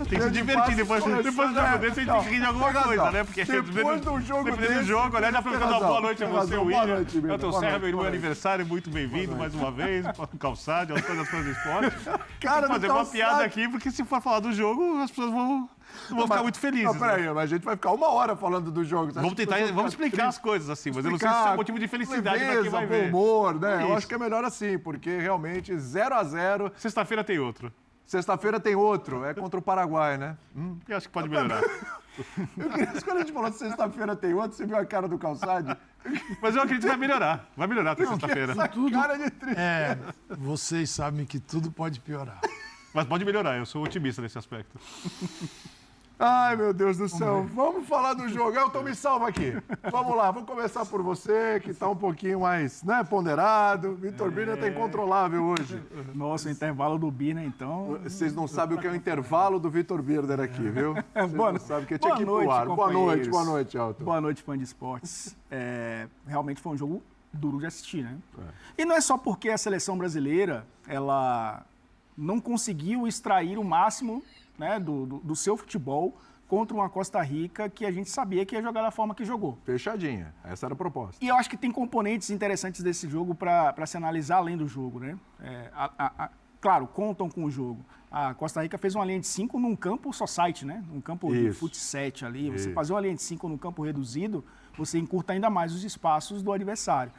Tem que se divertir depois do jogo desse, a gente tem que rir de alguma coisa, né? Porque depois do jogo dependendo do jogo, né? Já foi ficando uma boa noite a você, William. Eu tô Serra, meu irmão aniversário, muito bem-vindo mais uma vez. Calçado, as coisas do esporte. Cara, fazer uma piada aqui, porque se for falar do jogo, as pessoas vão ficar muito felizes. Não, peraí, mas a gente vai ficar 1 hora falando do jogo. Vamos explicar as coisas assim, mas eu não sei se isso é motivo de felicidade pra quem vai ver. Humor, né? Eu acho que é melhor assim, porque realmente 0-0. Sexta-feira tem outro. Sexta-feira tem outro, é contra o Paraguai, né? Eu acho que pode melhorar. Quando a gente falou de sexta-feira tem outro, você viu a cara do Calçade? Mas eu acredito que vai melhorar até sexta-feira. Essa cara de tristeza. Vocês sabem que tudo pode piorar. Mas pode melhorar, eu sou otimista nesse aspecto. Ai, meu Deus do céu. Vamos falar do jogo. Elton, me salva aqui. Vamos lá, vamos começar por você, que está um pouquinho mais ponderado. Vitor Birner está incontrolável hoje. Nossa, o intervalo do Birner, então... Vocês não sabem o que é o intervalo do Vitor Birner aqui, viu? Vocês não sabem o que tinha que ir pro ar. Boa noite, Elton. Boa noite, fã de esportes. Realmente foi um jogo duro de assistir, né? E não é só porque a seleção brasileira, ela não conseguiu extrair o máximo, né, do seu futebol contra uma Costa Rica que a gente sabia que ia jogar da forma que jogou. Fechadinha, essa era a proposta. E eu acho que tem componentes interessantes desse jogo para se analisar além do jogo, né? Claro, contam com o jogo. A Costa Rica fez uma linha de 5 num campo society, né? Um campo de fut 7 ali. Você fazer uma linha de 5 num campo reduzido, você encurta ainda mais os espaços do adversário.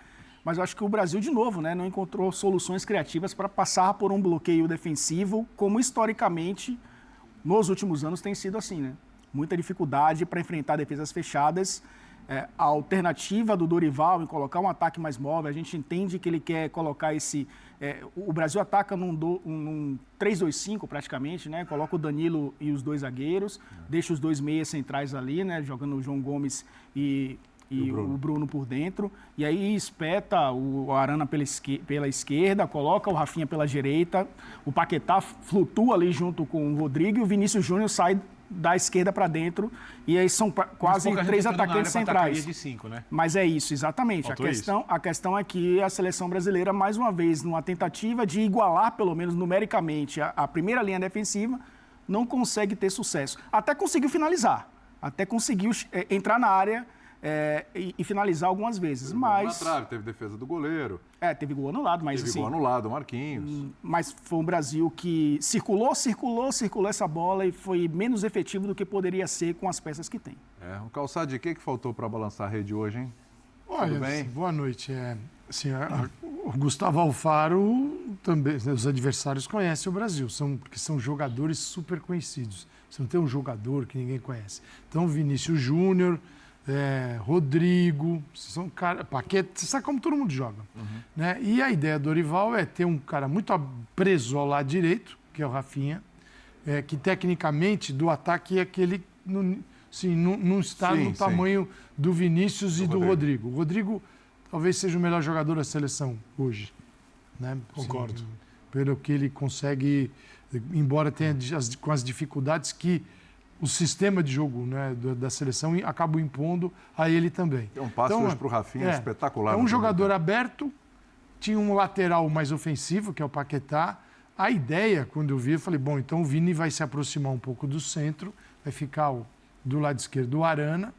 Mas eu acho que o Brasil, de novo, né, não encontrou soluções criativas para passar por um bloqueio defensivo, como historicamente nos últimos anos tem sido assim, né? Muita dificuldade para enfrentar defesas fechadas. A alternativa do Dorival em colocar um ataque mais móvel, a gente entende que ele quer colocar esse... o Brasil ataca num 3-2-5 praticamente, né? Coloca o Danilo e os 2 zagueiros, deixa os 2 meias centrais ali, né? Jogando o João Gomes e o Bruno por dentro. E aí espeta o Arana pela esquerda, coloca o Rafinha pela direita, o Paquetá flutua ali junto com o Rodrigo e o Vinícius Júnior sai da esquerda para dentro. E aí são quase 3 atacantes centrais. De 5, né? Mas é isso, exatamente. A questão é que a seleção brasileira, mais uma vez, numa tentativa de igualar, pelo menos numericamente, a primeira linha defensiva, não consegue ter sucesso. Até conseguiu finalizar, até conseguiu entrar na área e finalizar algumas vezes, mas... Na trave, teve defesa do goleiro. Teve gol anulado, mas teve assim... gol anulado, Marquinhos. Mas foi um Brasil que circulou essa bola e foi menos efetivo do que poderia ser com as peças que tem. O Calçade, o que faltou para balançar a rede hoje, hein? Olha, tudo bem? Boa noite. O Gustavo Alfaro, também, os adversários conhecem o Brasil, porque são jogadores super conhecidos. Você não tem um jogador que ninguém conhece. Então, Vinícius Júnior... Rodrigo, são cara, Paquetá, você sabe como todo mundo joga. Né? E a ideia do Dorival é ter um cara muito preso ao lado direito, que é o Rafinha, que tecnicamente do ataque é que ele não está no tamanho do Vinícius e do Rodrigo. O Rodrigo talvez seja o melhor jogador da seleção hoje. Né? Concordo. Pelo que ele consegue, embora tenha com as dificuldades que o sistema de jogo, né, da seleção acaba impondo a ele também. Tem um passe hoje para o Rafinha espetacular. É um jogador aberto, tinha um lateral mais ofensivo, que é o Paquetá. A ideia, quando eu vi, eu falei, bom, então o Vini vai se aproximar um pouco do centro, vai ficar do lado esquerdo o Arana,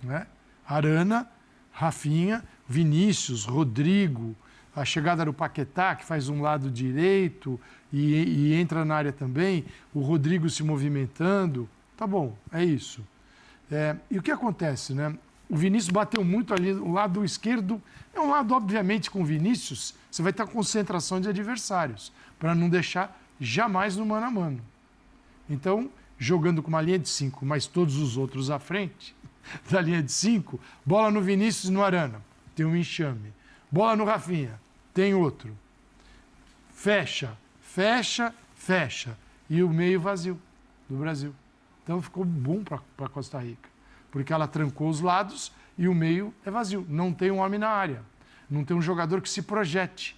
né? Arana, Rafinha, Vinícius, Rodrigo, a chegada do Paquetá, que faz um lado direito e entra na área também, o Rodrigo se movimentando. Tá bom, é isso. E o que acontece, né? O Vinícius bateu muito ali, o lado esquerdo é um lado, obviamente, com o Vinícius, você vai ter a concentração de adversários, para não deixar jamais no mano a mano. Então, jogando com uma linha de 5, mas todos os outros à frente da linha de 5, bola no Vinícius e no Arana, tem um enxame. Bola no Rafinha, tem outro. Fecha. E o meio vazio do Brasil. Então ficou bom para Costa Rica, porque ela trancou os lados e o meio é vazio. Não tem um homem na área, não tem um jogador que se projete.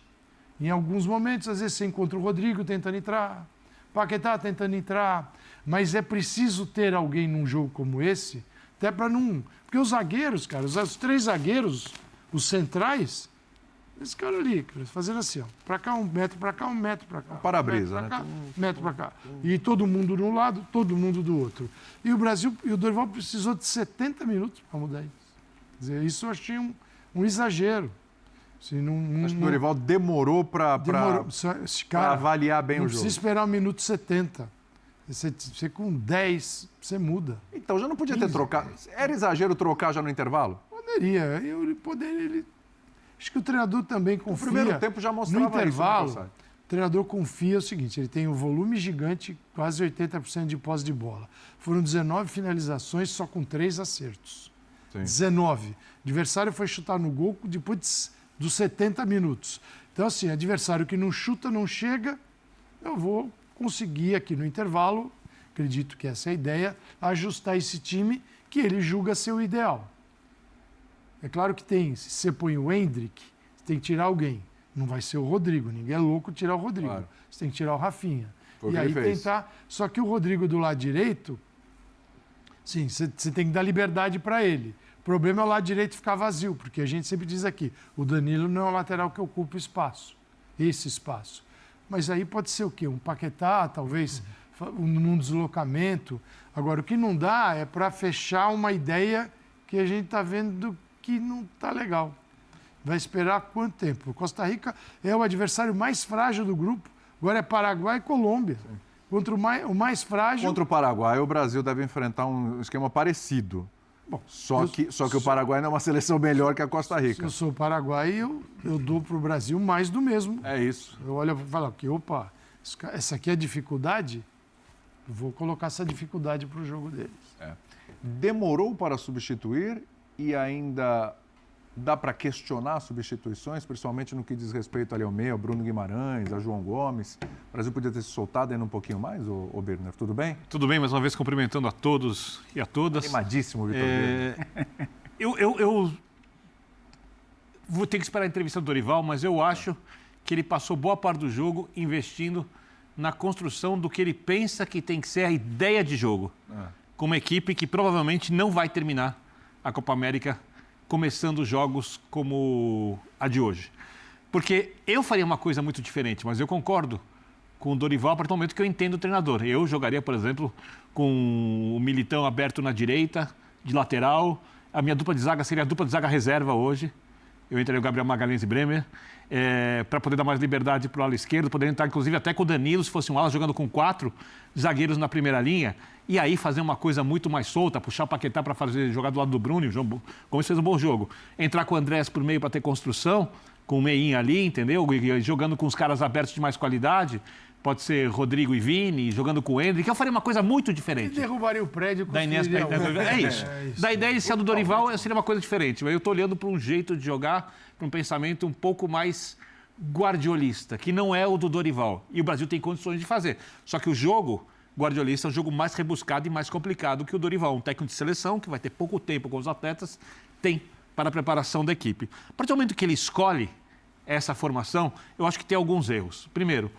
Em alguns momentos, às vezes, você encontra o Rodrigo tentando entrar, Paquetá tentando entrar, mas é preciso ter alguém num jogo como esse, até para não... Porque os zagueiros, cara, os 3 zagueiros, os centrais, Esse cara ali, fazendo assim, ó. Pra cá 1 metro, pra cá 1 metro, pra cá. Para-brisa, né? 1 metro pra cá. E todo mundo de um lado, todo mundo do outro. E o Brasil, e o Dorival precisou de 70 minutos para mudar isso. Quer dizer, isso eu achei um exagero. Assim, Acho que o Dorival demorou para avaliar bem o jogo. Não precisa esperar o minuto 70. Você com 10, você muda. Então, já não podia ter trocado. Era exagero trocar já no intervalo? Poderia. Acho que o treinador também confia. No primeiro tempo já mostrava no intervalo, isso, né, o treinador confia o seguinte, ele tem um volume gigante, quase 80% de posse de bola. Foram 19 finalizações, só com 3 acertos. Sim. 19. O adversário foi chutar no gol depois dos 70 minutos. Então, assim, adversário que não chuta, não chega, eu vou conseguir aqui no intervalo, acredito que essa é a ideia, ajustar esse time que ele julga ser o ideal. É claro que se você põe o Endrick, você tem que tirar alguém. Não vai ser o Rodrigo, ninguém é louco tirar o Rodrigo. Claro. Você tem que tirar o Rafinha. Foi e aí tentar... Só que o Rodrigo do lado direito, sim, você tem que dar liberdade para ele. O problema é o lado direito ficar vazio, porque a gente sempre diz aqui, o Danilo não é o lateral que ocupa o espaço, esse espaço. Mas aí pode ser o quê? Um Paquetá, talvez, num deslocamento. Agora, o que não dá é para fechar uma ideia que a gente está vendo que não está legal. Vai esperar quanto tempo? Costa Rica é o adversário mais frágil do grupo. Agora é Paraguai e Colômbia. Sim. Contra o mais frágil... Contra o Paraguai, o Brasil deve enfrentar um esquema parecido. Bom, só que o Paraguai não é uma seleção melhor que a Costa Rica. Se eu sou o Paraguai, eu dou para o Brasil mais do mesmo. É isso. Eu olho e falo que, opa, essa aqui é dificuldade, eu vou colocar essa dificuldade para o jogo deles. É. Demorou para substituir e ainda dá para questionar substituições, principalmente no que diz respeito ali ao meio, ao Bruno Guimarães, a João Gomes. O Brasil podia ter se soltado ainda um pouquinho mais, ô Birner? Tudo bem? Tudo bem, mais uma vez cumprimentando a todos e a todas. Animadíssimo, Vitor Birner. Eu vou ter que esperar a entrevista do Dorival, mas eu acho que ele passou boa parte do jogo investindo na construção do que ele pensa que tem que ser a ideia de jogo. Com uma equipe que provavelmente não vai terminar a Copa América começando jogos como a de hoje. Porque eu faria uma coisa muito diferente, mas eu concordo com o Dorival a partir do momento que eu entendo o treinador. Eu jogaria, por exemplo, com o Militão aberto na direita, de lateral. A minha dupla de zaga seria a dupla de zaga reserva hoje. Eu entraria o Gabriel Magalhães e Bremer, para poder dar mais liberdade para o ala esquerdo, poder entrar, inclusive, até com o Danilo, se fosse um ala, jogando com 4 zagueiros na primeira linha, e aí fazer uma coisa muito mais solta, puxar o Paquetá para jogar do lado do Bruno, como fez um bom jogo. Entrar com o Andrés por meio para ter construção, com o meinho ali, entendeu? E jogando com os caras abertos de mais qualidade. Pode ser Rodrigo e Vini, jogando com o Endrick, eu faria uma coisa muito diferente. E derrubaria o prédio com É isso. Da ideia inicial do Dorival seria uma coisa diferente. Mas eu estou olhando para um jeito de jogar, para um pensamento um pouco mais guardiolista, que não é o do Dorival. E o Brasil tem condições de fazer. Só que o jogo guardiolista é um jogo mais rebuscado e mais complicado que o Dorival. Um técnico de seleção, que vai ter pouco tempo com os atletas, tem para a preparação da equipe. A partir do momento que ele escolhe essa formação, eu acho que tem alguns erros. Primeiro,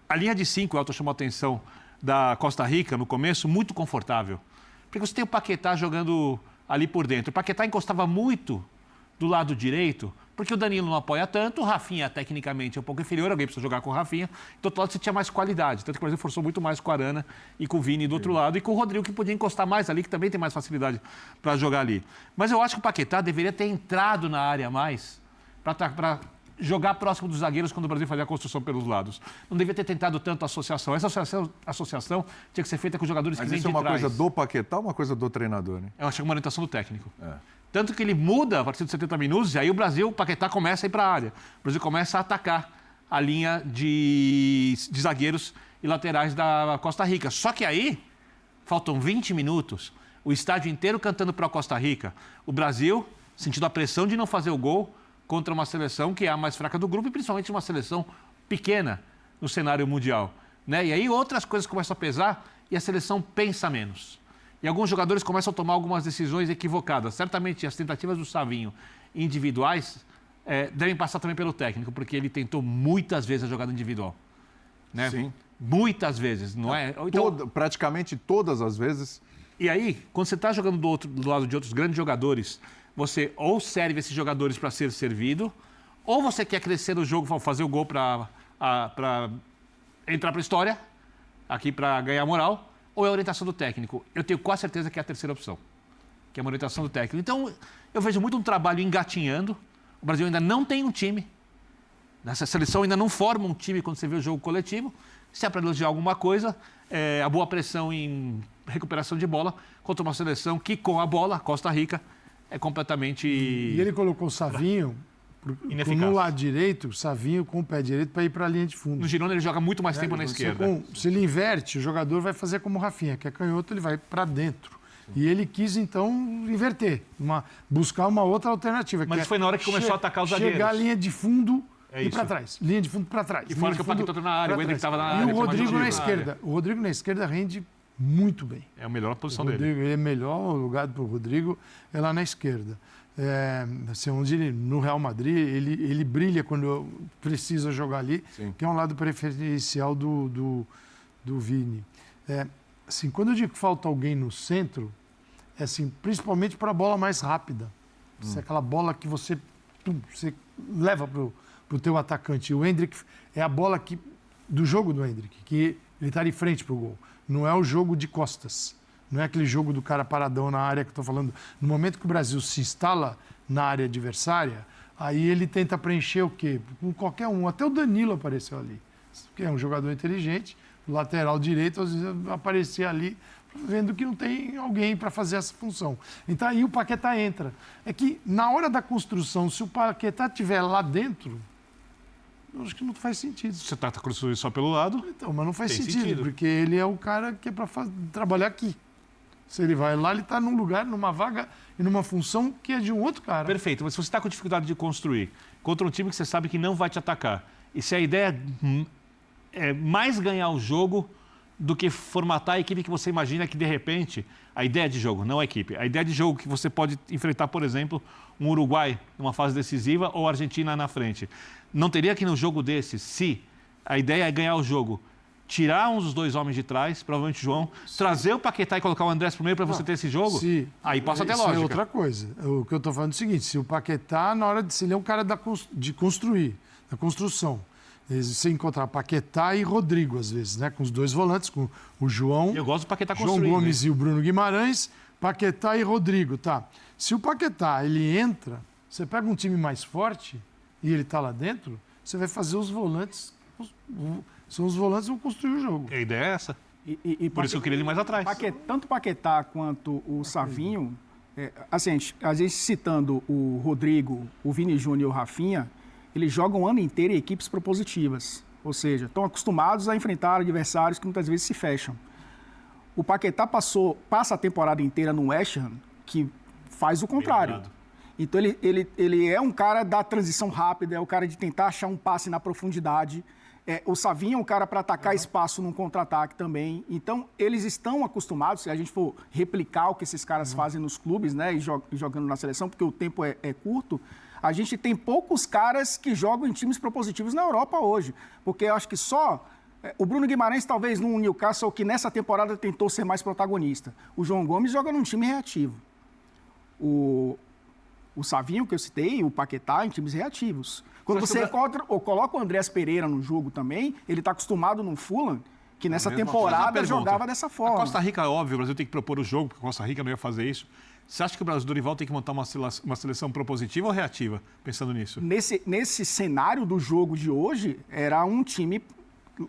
a linha de 5, o Elton chamou a atenção da Costa Rica no começo, muito confortável. Porque você tem o Paquetá jogando ali por dentro. O Paquetá encostava muito do lado direito, porque o Danilo não apoia tanto, o Rafinha tecnicamente é um pouco inferior, alguém precisa jogar com o Rafinha. Do outro lado você tinha mais qualidade, tanto que o Brasil forçou muito mais com a Arana e com o Vini do outro lado, e com o Rodrigo que podia encostar mais ali, que também tem mais facilidade para jogar ali. Mas eu acho que o Paquetá deveria ter entrado na área mais, para jogar próximo dos zagueiros quando o Brasil fazia a construção pelos lados. Não devia ter tentado tanto a associação. Essa associação tinha que ser feita com jogadores que vêm de trás. Mas isso é uma coisa do Paquetá ou uma coisa do treinador, né? Eu acho que é uma orientação do técnico. Tanto que ele muda a partir dos 70 minutos e aí o Paquetá começa a ir para a área. O Brasil começa a atacar a linha de zagueiros e laterais da Costa Rica. Só que aí, faltam 20 minutos, o estádio inteiro cantando para a Costa Rica. O Brasil, sentindo a pressão de não fazer o gol, contra uma seleção que é a mais fraca do grupo e principalmente uma seleção pequena no cenário mundial. Né? E aí outras coisas começam a pesar e a seleção pensa menos. E alguns jogadores começam a tomar algumas decisões equivocadas. Certamente as tentativas do Savinho individuais devem passar também pelo técnico, porque ele tentou muitas vezes a jogada individual. Né? Sim. Muitas vezes, não é? Então, praticamente todas as vezes. E aí, quando você está jogando do lado de outros grandes jogadores, você ou serve esses jogadores para ser servido, Ou você quer crescer no jogo, fazer o gol para entrar para a história, aqui para ganhar moral, ou é a orientação do técnico. Eu tenho quase certeza que é a terceira opção, que é uma orientação do técnico. Então, eu vejo muito um trabalho engatinhando. O Brasil ainda não tem um time. Essa seleção ainda não forma um time quando você vê o jogo coletivo. Se é para elogiar alguma coisa, a boa pressão em recuperação de bola contra uma seleção que, com a bola, Costa Rica, é completamente... E ele colocou o Savinho no lado direito, o Savinho com o pé direito para ir para a linha de fundo. No Girona ele joga muito mais tempo na esquerda. Se ele inverte, o jogador vai fazer como o Rafinha, que é canhoto, ele vai para dentro. E ele quis, então, inverter, buscar uma outra alternativa. Mas foi na hora que começou a atacar os zagueiros. Chegar a linha de fundo e para trás. Linha de fundo para trás. E fora que o Paquetá na área, o Hendrick estava na área. E o Rodrigo na esquerda. O Rodrigo na esquerda rende muito bem. É a melhor posição dele. Ele é melhor, o lugar para o Rodrigo é lá na esquerda. Assim, onde ele, no Real Madrid, ele brilha quando precisa jogar ali, que é um lado preferencial do Vini. Assim, quando eu digo que falta alguém no centro, é assim, principalmente para a bola mais rápida. É aquela bola que você leva para o teu atacante. O Hendrick é a bola do jogo do Hendrick, que ele está de frente para o gol. Não é o jogo de costas. Não é aquele jogo do cara paradão na área que eu estou falando. No momento que o Brasil se instala na área adversária, aí ele tenta preencher o quê? Com qualquer um. Até o Danilo apareceu ali, que é um jogador inteligente. O lateral direito, às vezes, aparecer ali, vendo que não tem alguém para fazer essa função. Então aí o Paquetá entra. É que na hora da construção, se o Paquetá estiver lá dentro, eu acho que não faz sentido. Você está construindo só pelo lado? Então, mas não faz sentido, porque ele é o cara que é para trabalhar aqui. Se ele vai lá, ele está num lugar, numa vaga e numa função que é de um outro cara. Perfeito, mas se você está com dificuldade de construir contra um time que você sabe que não vai te atacar, e se a ideia é mais ganhar o jogo do que formatar a equipe que você imagina que, de repente, a ideia de jogo, não a equipe, a ideia de jogo que você pode enfrentar, por exemplo, um Uruguai numa fase decisiva ou a Argentina na frente. Não teria que, no jogo desse, se a ideia é ganhar o jogo, tirar um dos dois homens de trás, provavelmente o João, trazer o Paquetá e colocar o Andrés pro meio para você ter esse jogo, aí passa até lógica. Isso é outra coisa. O que eu estou falando é o seguinte, se o Paquetá, na hora se ele é um cara de construir, da construção, você encontrar Paquetá e Rodrigo, às vezes, né? Com os dois volantes, com o João... Eu gosto do Paquetá construir. João Gomes, né? E o Bruno Guimarães, Paquetá e Rodrigo, tá? Se o Paquetá, ele entra, você pega um time mais forte e ele está lá dentro, você vai fazer os volantes... São os volantes que vão construir o jogo. A ideia é essa. Por isso eu queria ele mais atrás. Tanto o Paquetá quanto o Savinho, assim, a gente citando o Rodrigo, o Vini Júnior e o Rafinha, eles jogam o ano inteiro em equipes propositivas. Ou seja, estão acostumados a enfrentar adversários que muitas vezes se fecham. O Paquetá passa a temporada inteira no West Ham, que faz o contrário. Então ele é um cara da transição rápida, é o cara de tentar achar um passe na profundidade. O Savinho é um cara para atacar espaço num contra-ataque também. Então, eles estão acostumados, se a gente for replicar o que esses caras fazem nos clubes, né, e jogando na seleção, porque o tempo é curto, a gente tem poucos caras que jogam em times propositivos na Europa hoje. Porque eu acho que só o Bruno Guimarães, talvez, no Newcastle, que nessa temporada tentou ser mais protagonista. O João Gomes joga num time reativo. O Savinho, que eu citei, o Paquetá, em times reativos. Quando você coloca o Andrés Pereira no jogo também, ele está acostumado no Fulham, que nessa temporada jogava dessa forma. A Costa Rica, óbvio, o Brasil tem que propor o jogo, porque a Costa Rica não ia fazer isso. Você acha que o Brasil do Dorival tem que montar uma seleção propositiva ou reativa, pensando nisso? Nesse cenário do jogo de hoje, era um time,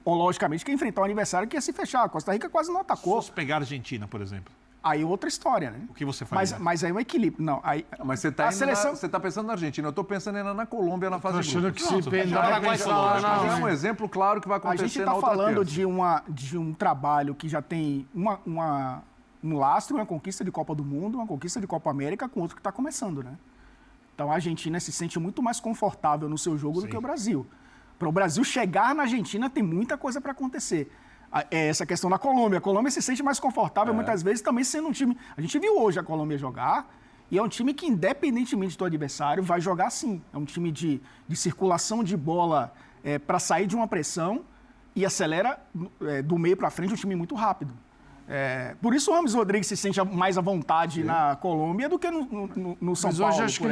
logicamente, que ia enfrentar um adversário que ia se fechar. A Costa Rica quase não atacou. Se fosse pegar a Argentina, por exemplo. Aí outra história, né? O que você faz? Mas aí é um equilíbrio. Não, aí, mas você está pensando na Argentina. Eu estou pensando ainda na Colômbia, na fase de grupos. É um exemplo claro que vai acontecer na outra terça. A gente está falando de um trabalho que já tem um lastro, uma conquista de Copa do Mundo, uma conquista de Copa América, com outro que está começando, né? Então a Argentina se sente muito mais confortável no seu jogo do que o Brasil. Para o Brasil chegar na Argentina tem muita coisa para acontecer. Essa questão da Colômbia. A Colômbia se sente mais confortável, muitas vezes, também sendo um time... A gente viu hoje a Colômbia jogar, e é um time que, independentemente do adversário, vai jogar sim. É um time de circulação de bola para sair de uma pressão e acelera do meio para frente, um time muito rápido. Por isso o Rames Rodrigues se sente mais à vontade na Colômbia do que no São Paulo. Mas hoje acho que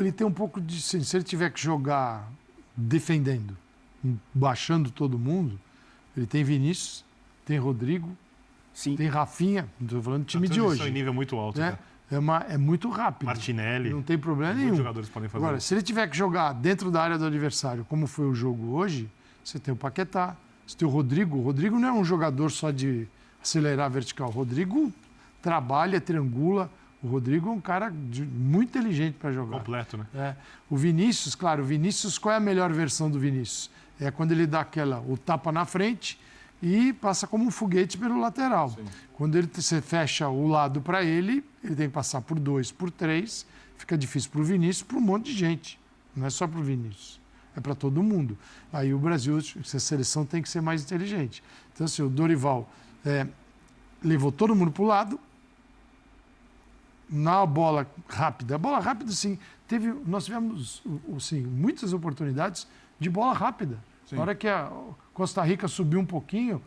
ele tem um pouco de... Se ele tiver que jogar defendendo, baixando todo mundo, ele tem Vinícius, tem Rodrigo, Sim. tem Rafinha, não estou falando do time de hoje. Em nível muito alto, né? É muito rápido. Martinelli. Não tem problema nenhum. Muitos jogadores podem fazer. Agora, se ele tiver que jogar dentro da área do adversário, como foi o jogo hoje, você tem o Paquetá, você tem o Rodrigo. O Rodrigo não é um jogador só de acelerar vertical. O Rodrigo trabalha, triangula. O Rodrigo é um cara muito inteligente para jogar. Completo, né? O Vinícius, claro, qual é a melhor versão do Vinícius? É quando ele dá o tapa na frente e passa como um foguete pelo lateral. Sim. Quando você fecha o lado para ele tem que passar por 2, por 3. Fica difícil para o Vinícius, para um monte de gente. Não é só para o Vinícius, é para todo mundo. Aí o Brasil, a seleção tem que ser mais inteligente. Então, assim, o Dorival levou todo mundo para o lado. Na bola rápida, sim, nós tivemos assim, muitas oportunidades de bola rápida. Sim. Na hora que a Costa Rica subiu um pouquinho,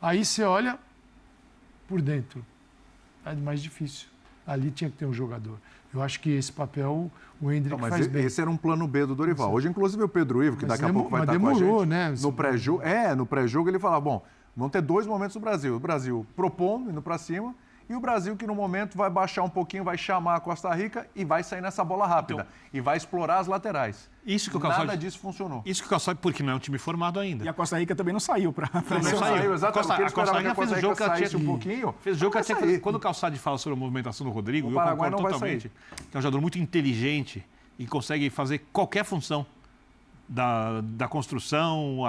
aí você olha por dentro. É mais difícil. Ali tinha que ter um jogador. Eu acho que esse papel o Endrick faz bem. Esse era um plano B do Dorival. Sim. Hoje, inclusive, o Pedro Ivo, que daqui a pouco vai estar com a gente. Né? No pré-jogo ele falava, bom, vão ter 2 momentos no Brasil. O Brasil propondo, indo para cima, e o Brasil que no momento vai baixar um pouquinho, vai chamar a Costa Rica e vai sair nessa bola rápida. Então, e vai explorar as laterais. Nada disso funcionou. Isso que o Calçade, porque não é um time formado ainda. E a Costa Rica também não saiu para... Não saiu, exatamente. A Costa Rica fez o jogo que ela tinha um pouquinho. Fez o jogo que ela tinha que fazer. Quando o Calçade fala sobre a movimentação do Rodrigo, eu concordo totalmente. Que é um jogador muito inteligente e consegue fazer qualquer função. Da construção,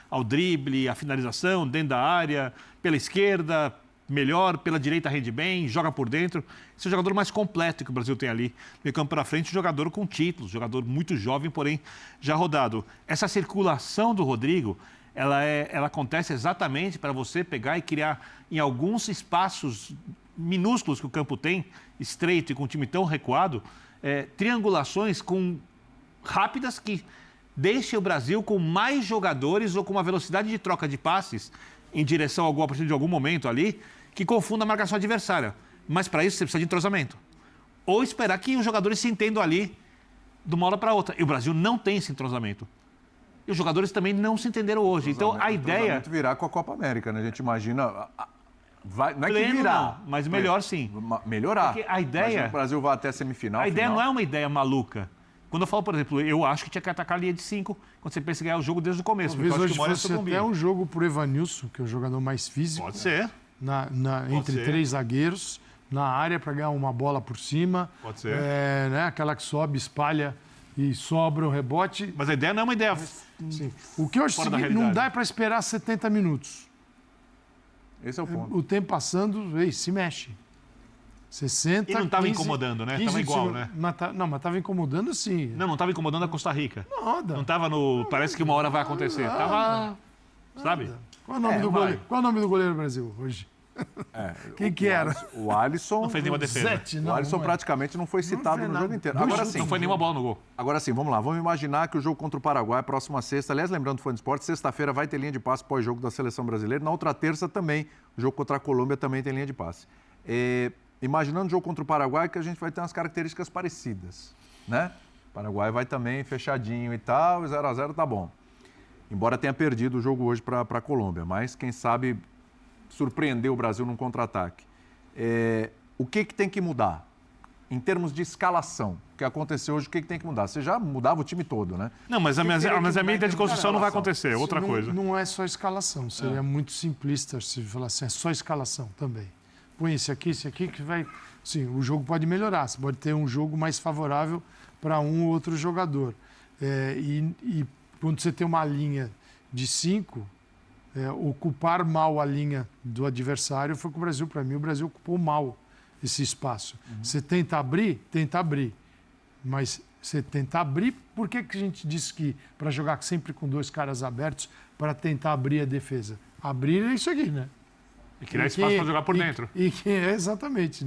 ao drible, a finalização, dentro da área, pela esquerda, melhor, pela direita rende bem, joga por dentro. Esse é o jogador mais completo que o Brasil tem ali. Meio campo para frente, jogador com títulos, jogador muito jovem, porém já rodado. Essa circulação do Rodrigo, ela acontece exatamente para você pegar e criar em alguns espaços minúsculos que o campo tem, estreito e com um time tão recuado, triangulações rápidas que deixem o Brasil com mais jogadores ou com uma velocidade de troca de passes em direção a partir de algum momento ali, que confunda a marcação adversária. Mas para isso você precisa de entrosamento. Ou esperar que os jogadores se entendam ali de uma hora para outra. E o Brasil não tem esse entrosamento. E os jogadores também não se entenderam hoje. Então a ideia... virar com a Copa América, né? A gente imagina... não é pleno, que virar. Não, mas melhor sim. Melhorar. Porque a ideia... Imagina o Brasil vai até a semifinal. A ideia não é uma ideia maluca. Quando eu falo, por exemplo, eu acho que tinha que atacar a linha de 5 quando você pensa em ganhar o jogo desde o começo. Talvez hoje fosse até um jogo pro Evanilson, que é o jogador mais físico. Pode ser. Entre 3 zagueiros, na área para ganhar uma bola por cima. Pode ser. Aquela que sobe, espalha e sobra o rebote. Mas a ideia não é uma ideia... Sim. O que eu acho que não dá para esperar 70 minutos. Esse é o ponto. O tempo passando, se mexe. 60, e não estava incomodando, né? Estava igual, né? Mas estava incomodando sim. Não estava incomodando a Costa Rica. Nada. Não estava no... Parece que uma hora vai acontecer. Estava... Sabe? Qual é o nome do goleiro do Brasil hoje? Quem que era? O Alisson... Não fez nenhuma defesa. O Alisson praticamente não foi citado no jogo inteiro. Agora sim. Não foi nenhuma bola no gol. Agora sim, vamos lá. Vamos imaginar que o jogo contra o Paraguai, próxima sexta, aliás, lembrando do Fã de Esporte, sexta-feira vai ter linha de passe pós-jogo da Seleção Brasileira. Na outra terça também, o jogo contra a Colômbia também tem linha de passe. Imaginando o jogo contra o Paraguai, que a gente vai ter umas características parecidas, né? O Paraguai vai também fechadinho e tal, 0-0 tá bom. Embora tenha perdido o jogo hoje para a Colômbia, mas quem sabe surpreender o Brasil num contra-ataque. O que tem que mudar? Em termos de escalação, o que aconteceu hoje, o que tem que mudar? Você já mudava o time todo, né? Não, mas a minha ideia de construção não vai acontecer, outra coisa. Não é só escalação, seria muito simplista se falar assim, é só escalação também. Põe esse aqui que vai... Sim, o jogo pode melhorar, você pode ter um jogo mais favorável para um ou outro jogador. E quando você tem uma linha de 5, ocupar mal a linha do adversário foi com o Brasil. Para mim, o Brasil ocupou mal esse espaço. Você tenta abrir, mas você tenta abrir, por que a gente disse que para jogar sempre com 2 caras abertos, para tentar abrir a defesa? Abrir é isso aqui, né? E criar espaço para jogar por dentro. Exatamente.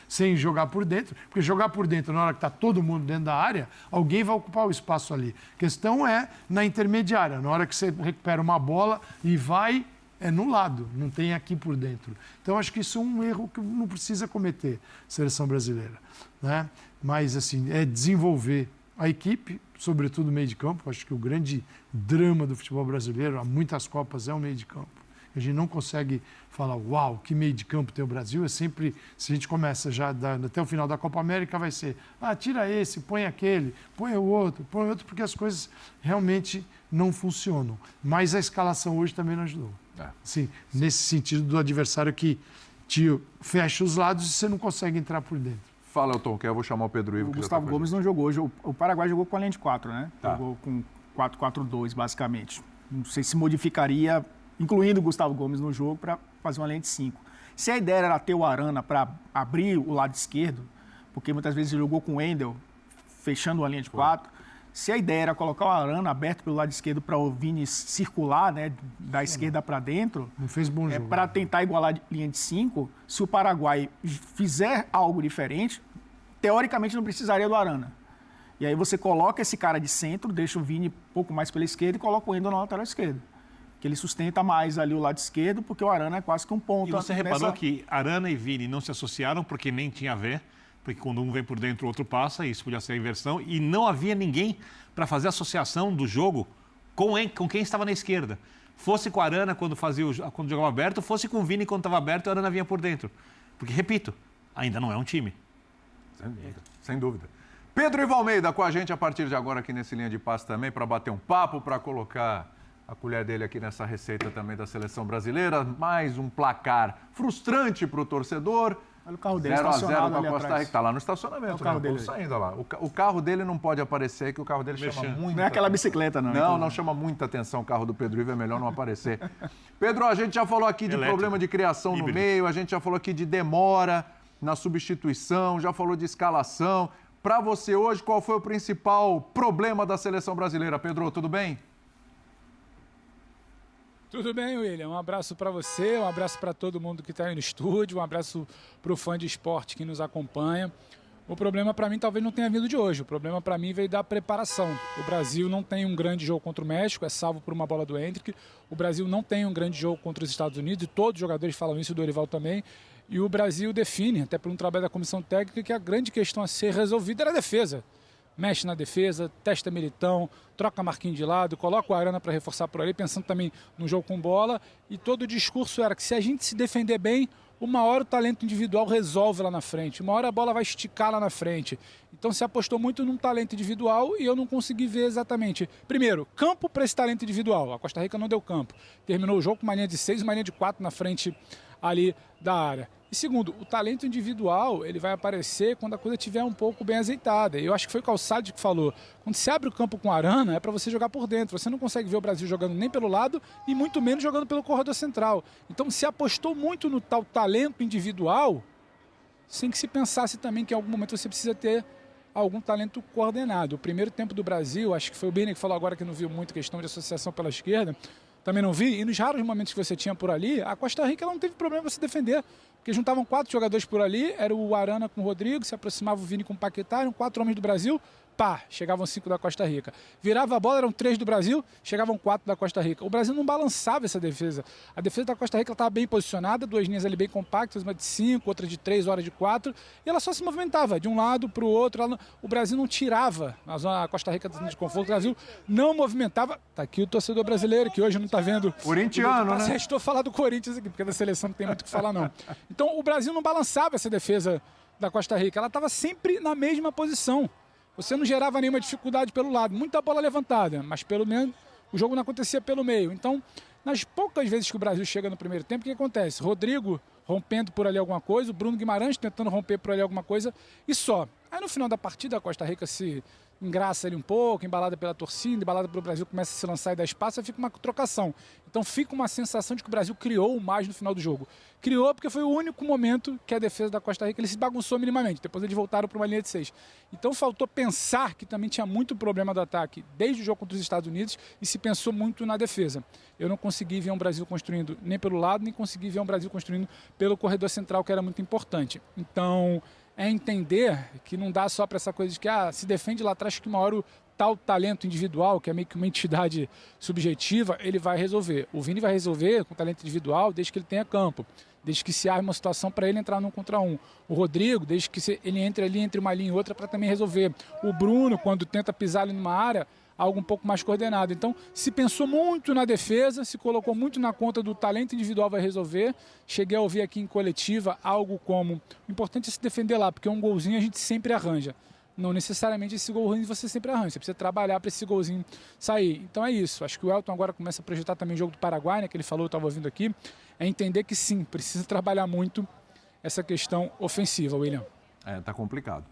Sem jogar por dentro. Porque jogar por dentro, na hora que está todo mundo dentro da área, alguém vai ocupar o espaço ali. A questão é na intermediária. Na hora que você recupera uma bola e vai é no lado, não tem aqui por dentro. Então, acho que isso é um erro que não precisa cometer a seleção brasileira, né? Mas, assim, é desenvolver a equipe, sobretudo o meio de campo. Acho que o grande drama do futebol brasileiro, há muitas Copas, é o meio de campo. A gente não consegue falar, uau, que meio de campo tem o Brasil. É sempre, se a gente começa já até o final da Copa América, vai ser, tira esse, põe aquele, põe o outro, porque as coisas realmente não funcionam. Mas a escalação hoje também não ajudou. Sim, nesse sentido do adversário que te fecha os lados e você não consegue entrar por dentro. Fala, Elton, que eu vou chamar o Pedro Ivo. O Gustavo Gomes não jogou hoje. O Paraguai jogou com a linha de 4, né? Jogou com 4-4-2, basicamente. Não sei se modificaria, incluindo o Gustavo Gomes no jogo, para fazer uma linha de 5. Se a ideia era ter o Arana para abrir o lado esquerdo, porque muitas vezes ele jogou com o Wendel, fechando a linha de 4, se a ideia era colocar o Arana aberto pelo lado esquerdo para o Vini circular, né, da esquerda para dentro, não fez bom jogo. Para tentar igualar a linha de 5, se o Paraguai fizer algo diferente, teoricamente não precisaria do Arana. E aí você coloca esse cara de centro, deixa o Vini um pouco mais pela esquerda e coloca o Wendel na lateral esquerda. Que ele sustenta mais ali o lado esquerdo, porque o Arana é quase que um ponto. E você reparou que Arana e Vini não se associaram porque nem tinha a ver, porque quando um vem por dentro, o outro passa, e isso podia ser a inversão, e não havia ninguém para fazer a associação do jogo com quem estava na esquerda. Fosse com a Arana quando jogava aberto, fosse com o Vini quando estava aberto, a Arana vinha por dentro. Porque, repito, ainda não é um time. Sem dúvida. Pedro Ivo Almeida com a gente a partir de agora aqui nesse Linha de Passe também, para bater um papo, para colocar a colher dele aqui nessa receita também da seleção brasileira. Mais um placar frustrante para o torcedor. Olha o carro dele 0-0 com a Costa Rica. Está lá no estacionamento, o carro dele saindo lá. O carro dele não pode aparecer, que o carro dele chama muito. Não é aquela bicicleta, não. Não chama muita atenção o carro do Pedro Ivo, é melhor não aparecer. Pedro, a gente já falou aqui de problema de criação no meio, a gente já falou aqui de demora na substituição, já falou de escalação. Para você hoje, qual foi o principal problema da seleção brasileira? Pedro, tudo bem? Tudo bem, William? Um abraço para você, um abraço para todo mundo que está aí no estúdio, um abraço para o fã de esporte que nos acompanha. O problema para mim talvez não tenha vindo de hoje, o problema para mim veio da preparação. O Brasil não tem um grande jogo contra o México, é salvo por uma bola do Hendrick. O Brasil não tem um grande jogo contra os Estados Unidos, e todos os jogadores falam isso, o Dorival também. E o Brasil define, até por um trabalho da comissão técnica, que a grande questão a ser resolvida era a defesa. Mexe na defesa, testa Militão, troca Marquinhos de lado, coloca o Arana para reforçar por ali, pensando também no jogo com bola. E todo o discurso era que se a gente se defender bem, uma hora o talento individual resolve lá na frente, uma hora a bola vai esticar lá na frente. Então se apostou muito num talento individual e eu não consegui ver exatamente. Primeiro, campo para esse talento individual. A Costa Rica não deu campo. Terminou o jogo com uma linha de 6 e uma linha de 4 na frente ali da área. E segundo, o talento individual ele vai aparecer quando a coisa estiver um pouco bem azeitada. Eu acho que foi o Calçade que falou, quando se abre o campo com Arana é para você jogar por dentro. Você não consegue ver o Brasil jogando nem pelo lado e muito menos jogando pelo corredor central. Então se apostou muito no tal talento individual, sem que se pensasse também que em algum momento você precisa ter algum talento coordenado. O primeiro tempo do Brasil, acho que foi o Bini que falou agora que não viu muito questão de associação pela esquerda, também não vi, e nos raros momentos que você tinha por ali, a Costa Rica ela não teve problema para se defender, porque juntavam 4 jogadores por ali, era o Arana com o Rodrigo, se aproximava o Vini com o Paquetá, eram 4 homens do Brasil, pá, chegavam 5 da Costa Rica. Virava a bola, eram 3 do Brasil, chegavam 4 da Costa Rica. O Brasil não balançava essa defesa. A defesa da Costa Rica estava bem posicionada, 2 linhas ali bem compactas, uma de 5, outra de 3, hora de 4, e ela só se movimentava de um lado para o outro. O Brasil não tirava a Costa Rica da zona de conforto, o Brasil não movimentava. Tá aqui o torcedor brasileiro, que hoje não está vendo. Corintiano, né? Estou falando do Corinthians aqui, porque da seleção não tem muito o que falar, não. Então, o Brasil não balançava essa defesa da Costa Rica, ela estava sempre na mesma posição. Você não gerava nenhuma dificuldade pelo lado, muita bola levantada, mas pelo menos o jogo não acontecia pelo meio. Então, nas poucas vezes que o Brasil chega no primeiro tempo, o que acontece? Rodrigo rompendo por ali alguma coisa, o Bruno Guimarães tentando romper por ali alguma coisa e só. Aí no final da partida a Costa Rica se engraça ali um pouco, embalada pela torcida, embalada pelo Brasil, começa a se lançar e dar espaço, aí fica uma trocação. Então fica uma sensação de que o Brasil criou mais no final do jogo. Criou porque foi o único momento que a defesa da Costa Rica ele se bagunçou minimamente, depois eles voltaram para uma linha de 6. Então faltou pensar que também tinha muito problema do ataque desde o jogo contra os Estados Unidos e se pensou muito na defesa. Eu não consegui ver um Brasil construindo nem pelo lado, nem consegui ver um Brasil construindo pelo corredor central, que era muito importante. Então é entender que não dá só para essa coisa de que se defende lá atrás que uma hora o tal talento individual, que é meio que uma entidade subjetiva, ele vai resolver. O Vini vai resolver com talento individual desde que ele tenha campo, desde que se arme uma situação para ele entrar num contra um. O Rodrigo, desde que ele entre ali entre uma linha e outra para também resolver. O Bruno, quando tenta pisar ali numa área, algo um pouco mais coordenado. Então, se pensou muito na defesa, se colocou muito na conta do talento individual vai resolver. Cheguei a ouvir aqui em coletiva algo como: o importante é se defender lá, porque um golzinho a gente sempre arranja. Não necessariamente esse gol ruim você sempre arranja. Você precisa trabalhar para esse golzinho sair. Então é isso. Acho que o Elton agora começa a projetar também o jogo do Paraguai, né, que ele falou, eu estava ouvindo aqui. É entender que sim, precisa trabalhar muito essa questão ofensiva, William. Tá complicado.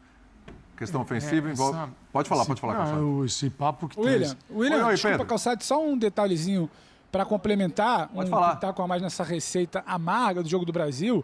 Questão ofensiva envolve... Pode falar, Calçado. Esse papo que William, Oi, desculpa, Pedro. Calçado, só um detalhezinho para complementar. Pode falar. Que tá com a mais nessa receita amarga do jogo do Brasil.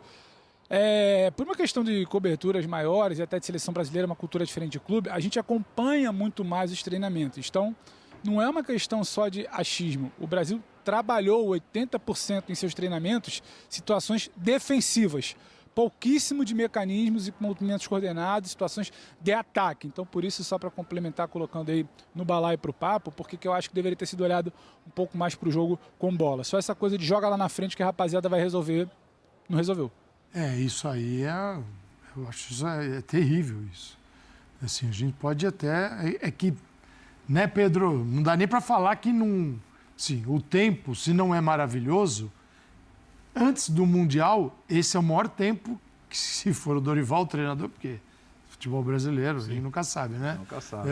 Por uma questão de coberturas maiores e até de seleção brasileira, uma cultura diferente de clube, a gente acompanha muito mais os treinamentos. Então, não é uma questão só de achismo. O Brasil trabalhou 80% em seus treinamentos situações defensivas. Pouquíssimo de mecanismos e movimentos coordenados, situações de ataque. Então, por isso, só para complementar, colocando aí no balaio para o papo, porque que eu acho que deveria ter sido olhado um pouco mais para o jogo com bola. Só essa coisa de joga lá na frente que a rapaziada vai resolver, não resolveu. Isso aí eu acho isso é terrível isso. Assim, a gente pode até... É que, né, Pedro, não dá nem para falar que não... Sim, o tempo, se não é maravilhoso, antes do Mundial, esse é o maior tempo que, se for o Dorival o treinador, porque futebol brasileiro, a gente nunca sabe, né? Nunca sabe.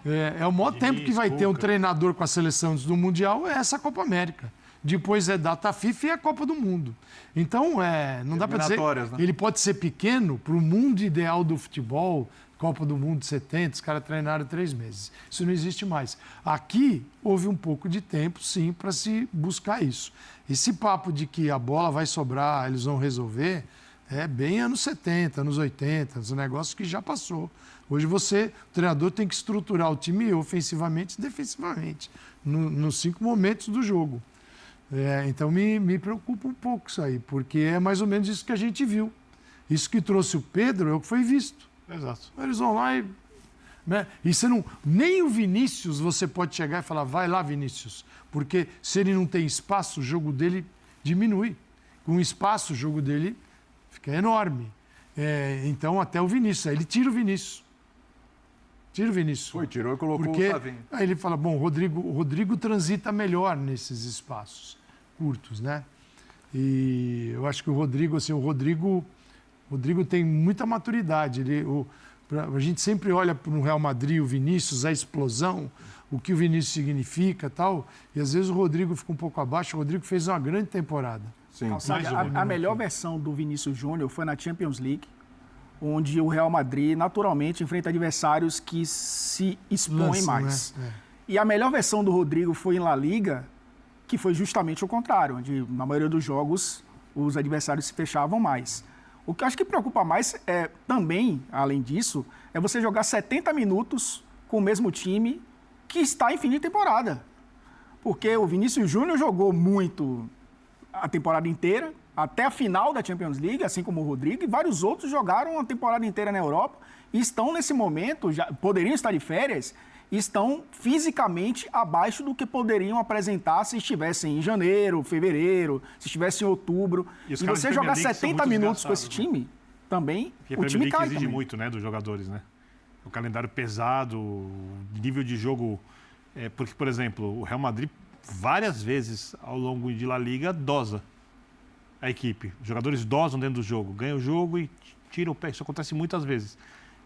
É o maior tempo que vai ter um treinador com a seleção antes do Mundial, é essa Copa América. Depois é data FIFA e a Copa do Mundo. Então, não dá para dizer... Né? Ele pode ser pequeno para o mundo ideal do futebol, Copa do Mundo de 70, os caras treinaram 3 meses. Isso não existe mais. Aqui, houve um pouco de tempo, sim, para se buscar isso. Esse papo de que a bola vai sobrar, eles vão resolver, é bem anos 70, anos 80, um negócio que já passou. Hoje o treinador tem que estruturar o time ofensivamente e defensivamente, nos 5 momentos do jogo. Então me preocupa um pouco isso aí, porque é mais ou menos isso que a gente viu. Isso que trouxe o Pedro é o que foi visto. Exato. Eles vão lá e... Né? E você não, nem o Vinícius você pode chegar e falar, vai lá, Vinícius. Porque se ele não tem espaço, o jogo dele diminui. Com espaço, o jogo dele fica enorme. Então, até o Vinícius. Aí ele tira o Vinícius. Tirou e colocou porque o Savinho. Aí ele fala, bom, o Rodrigo transita melhor nesses espaços curtos, né? E eu acho que o Rodrigo tem muita maturidade. A gente sempre olha para o Real Madrid, o Vinícius, a explosão, o que o Vinícius significa e tal. E às vezes o Rodrigo fica um pouco abaixo. O Rodrigo fez uma grande temporada. Sim. A melhor versão do Vinícius Júnior foi na Champions League, onde o Real Madrid naturalmente enfrenta adversários que se expõem mais. Né? E a melhor versão do Rodrigo foi em La Liga, que foi justamente o contrário, onde na maioria dos jogos os adversários se fechavam mais. O que eu acho que preocupa mais também, além disso, é você jogar 70 minutos com o mesmo time que está em fim de temporada. Porque o Vinícius Júnior jogou muito a temporada inteira, até a final da Champions League, assim como o Rodrigo, e vários outros jogaram a temporada inteira na Europa e estão nesse momento, já poderiam estar de férias, e estão fisicamente abaixo do que poderiam apresentar se estivessem em janeiro, fevereiro, se estivessem em outubro. E você jogar 70 minutos com esse time, também, o time cai exige também. muito, né, dos jogadores, né? O calendário pesado, o nível de jogo... porque, por exemplo, o Real Madrid, várias vezes ao longo de La Liga, dosa a equipe. Os jogadores dosam dentro do jogo, ganham o jogo e tiram o pé. Isso acontece muitas vezes.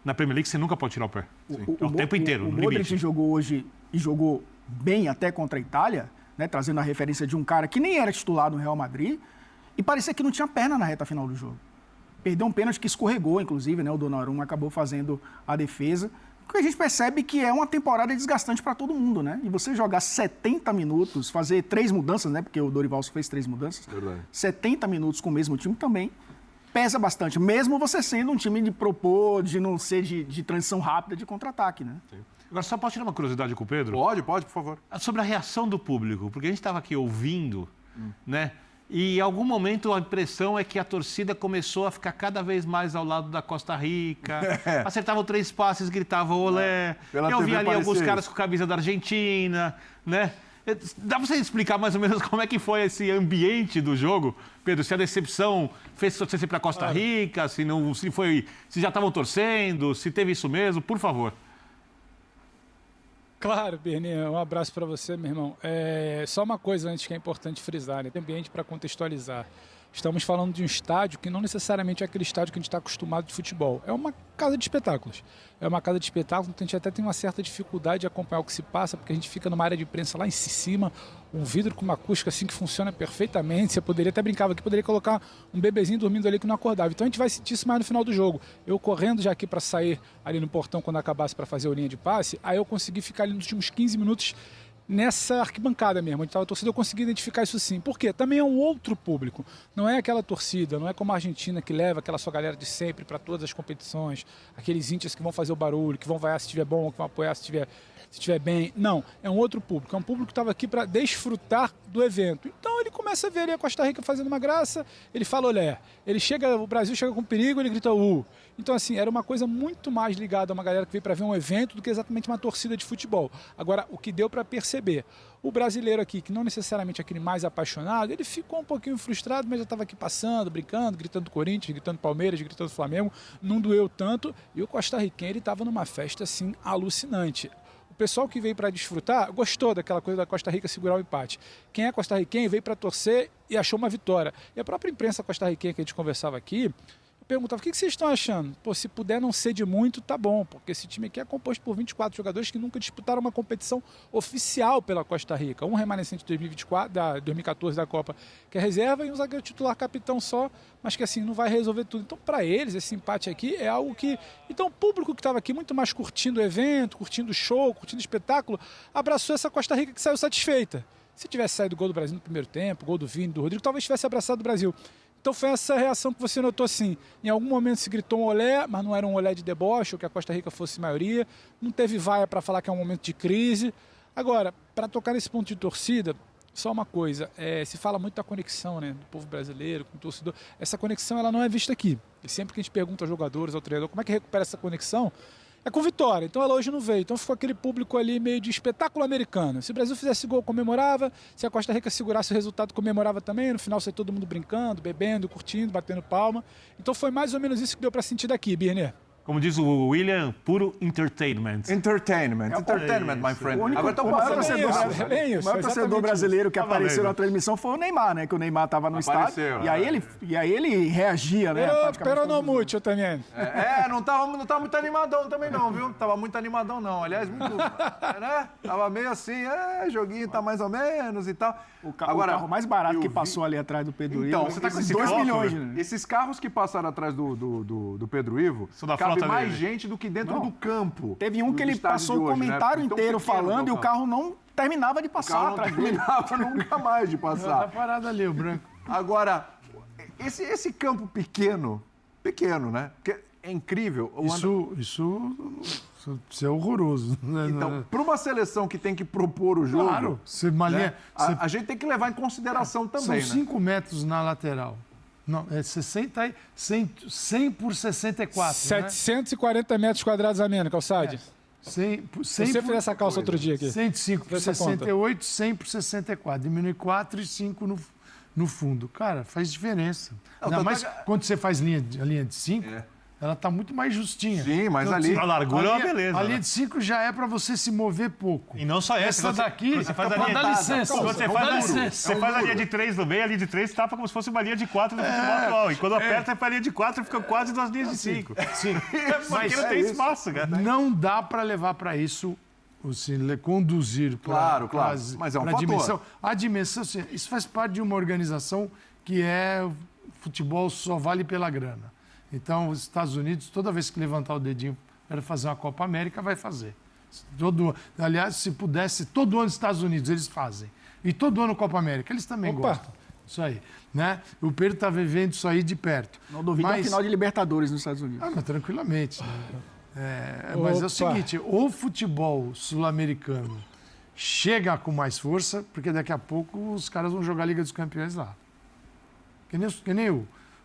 Na Premier League, você nunca pode tirar o pé. O tempo inteiro, o no Modric limite. jogou hoje e jogou bem até contra a Itália, né, trazendo a referência de um cara que nem era titular no Real Madrid, e parecia que não tinha perna na reta final do jogo. Perdeu um pênalti que escorregou, inclusive, né, o Donnarumma acabou fazendo a defesa. Porque a gente percebe que é uma temporada desgastante para todo mundo, né? E você jogar 70 minutos, fazer 3 mudanças, né? Porque o Dorival só fez 3 mudanças. Verdade. 70 minutos com o mesmo time também pesa bastante, mesmo você sendo um time de propor, de não ser de transição rápida, de contra-ataque, né? Sim. Agora, só posso tirar uma curiosidade com o Pedro? Pode, por favor. Sobre a reação do público, porque a gente estava aqui ouvindo, né? E em algum momento a impressão é que a torcida começou a ficar cada vez mais ao lado da Costa Rica. Acertavam 3 passes, gritavam olé. Eu vi ali alguns caras com camisa da Argentina, né? Dá pra você explicar mais ou menos como é que foi esse ambiente do jogo, Pedro? Se a decepção fez torcer para Costa Rica, se já estavam torcendo, se teve isso mesmo, por favor. Claro, Berninha, um abraço para você, meu irmão. Só uma coisa antes que é importante frisar, né? Tem ambiente para contextualizar. Estamos falando de um estádio que não necessariamente é aquele estádio que a gente está acostumado de futebol. É uma casa de espetáculos. É uma casa de espetáculos, então a gente até tem uma certa dificuldade de acompanhar o que se passa, porque a gente fica numa área de imprensa lá em cima, um vidro com uma acústica assim que funciona perfeitamente. Você poderia até brincava aqui, poderia colocar um bebezinho dormindo ali que não acordava. Então a gente vai sentir isso mais no final do jogo. Eu correndo já aqui para sair ali no portão quando acabasse para fazer a linha de passe, aí eu consegui ficar ali nos últimos 15 minutos nessa arquibancada mesmo, onde estava a torcida, eu consegui identificar isso sim. Por quê? Também é um outro público. Não é aquela torcida, não é como a Argentina que leva aquela sua galera de sempre para todas as competições, aqueles índios que vão fazer o barulho, que vão vaiar se estiver bom, que vão apoiar se estiver bem. Não, é um outro público. É um público que estava aqui para desfrutar do evento. Então ele começa a ver ali a Costa Rica fazendo uma graça, ele fala olé. O Brasil chega com perigo, ele grita Então assim, era uma coisa muito mais ligada a uma galera que veio para ver um evento do que exatamente uma torcida de futebol. Agora, o que deu para perceber, o brasileiro aqui, que não necessariamente é aquele mais apaixonado, ele ficou um pouquinho frustrado, mas já estava aqui passando, brincando, gritando Corinthians, gritando Palmeiras, gritando Flamengo, não doeu tanto. E o costarriquenho, ele estava numa festa assim alucinante. O pessoal que veio para desfrutar gostou daquela coisa da Costa Rica segurar o empate. Quem é costarriquenho veio para torcer e achou uma vitória. E a própria imprensa costarriquenha que a gente conversava aqui, eu perguntava, o que vocês estão achando? Pô, se puder não ser de muito, tá bom, porque esse time aqui é composto por 24 jogadores que nunca disputaram uma competição oficial pela Costa Rica. Um remanescente de 2014 da Copa, que é reserva, e um zagueiro titular capitão só, mas que assim, não vai resolver tudo. Então, para eles, esse empate aqui é algo que... Então, o público que estava aqui muito mais curtindo o evento, curtindo o show, curtindo o espetáculo, abraçou essa Costa Rica que saiu satisfeita. Se tivesse saído o gol do Brasil no primeiro tempo, gol do Vini, do Rodrigo, talvez tivesse abraçado o Brasil. Então foi essa reação que você notou assim. Em algum momento se gritou um olé, mas não era um olé de deboche, ou que a Costa Rica fosse maioria. Não teve vaia para falar que é um momento de crise. Agora, para tocar nesse ponto de torcida, só uma coisa. Se fala muito da conexão, né, do povo brasileiro com o torcedor. Essa conexão ela não é vista aqui. E sempre que a gente pergunta aos jogadores, ao treinador, como é que recupera essa conexão, é com vitória. Então ela hoje não veio. Então ficou aquele público ali meio de espetáculo americano. Se o Brasil fizesse gol, comemorava. Se a Costa Rica segurasse o resultado, comemorava também. No final, sai todo mundo brincando, bebendo, curtindo, batendo palma. Então foi mais ou menos isso que deu para sentir daqui, Birner. Como diz o William, puro entertainment. Entertainment, my friend. O Agora o maior torcedor brasileiro que apareceu na transmissão foi o Neymar, né? Que o Neymar estava no estádio. E aí ele reagia, né? Pero não muito também. Não tava muito animadão também não, viu? Tava muito animadão não. Aliás, muito, né? Tava meio assim, joguinho tá mais ou menos e tal. Agora, o carro mais barato que passou ali atrás do Pedro Ivo. Então, você tá com esses 2 milhões, né? Esses carros que passaram atrás do Pedro Ivo, cabe mais gente do que dentro do campo. Teve um que ele passou o comentário inteiro falando e o carro não terminava de passar. Não terminava nunca mais de passar. Tá parado ali, o branco. Agora, esse campo pequeno, né? Porque é incrível. Isso é horroroso. Então, para uma seleção que tem que propor o jogo, claro, a gente tem que levar em consideração também. São 5 metros na lateral. Não, é 100 por 64. 740 metros quadrados a menos, Calçade. 100 Você fez essa calça outro dia aqui. 105 por 68, 100 por 64. Diminui 4 e 5 no fundo. Cara, faz diferença. Ainda mais quando você faz a linha de 5, ela está muito mais justinha. Sim, mas então, ali... A largura é uma beleza. A linha de 5 já é para você se mover pouco. E não só essa. Daqui, você faz a linha... Dá licença. Você faz a linha de 3 no meio, a linha de 3 tapa como se fosse uma linha de 4 no futebol atual. E quando aperta para a linha de 4, fica quase 2 linhas de 5. Sim. Porque não tem espaço, cara. Não dá para levar para isso, assim, conduzir para claro. Mas é um fator. Dimensão. A dimensão, assim, isso faz parte de uma organização que futebol só vale pela grana. Então, os Estados Unidos, toda vez que levantar o dedinho para fazer uma Copa América, vai fazer. Aliás, se pudesse, todo ano os Estados Unidos eles fazem. E todo ano Copa América, eles também gostam. Isso aí. Né? O Pedro está vivendo isso aí de perto. Não duvido a final de Libertadores nos Estados Unidos. Mas tranquilamente. Né? Mas é o seguinte, o futebol sul-americano chega com mais força, porque daqui a pouco os caras vão jogar a Liga dos Campeões lá.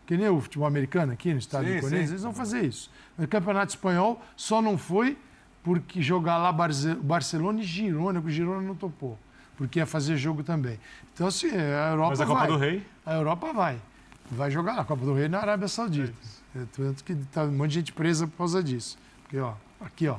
Que nem o futebol americano aqui no estado do Corinthians, eles vão fazer isso. No Campeonato Espanhol só não foi porque jogar lá Barcelona e Girona, que o Girona não topou, porque ia fazer jogo também. Então, assim, a Europa Mas a Copa do Rei? A Europa vai jogar na Copa do Rei na Arábia Saudita. Tanto que tá um monte de gente presa por causa disso. Porque, ó, aqui, ó,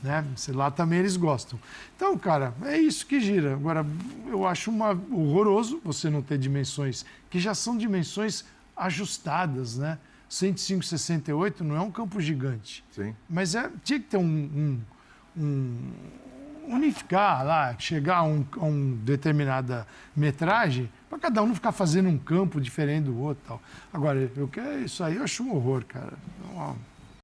né? Lá também eles gostam. Então, cara, é isso que gira. Agora, eu acho horroroso você não ter dimensões que já são dimensões ajustadas, né? 105,68 não é um campo gigante. Sim. Mas tinha que ter unificar lá, chegar a uma determinada metragem para cada um não ficar fazendo um campo diferente do outro. Tal. Agora, isso aí eu acho um horror, cara.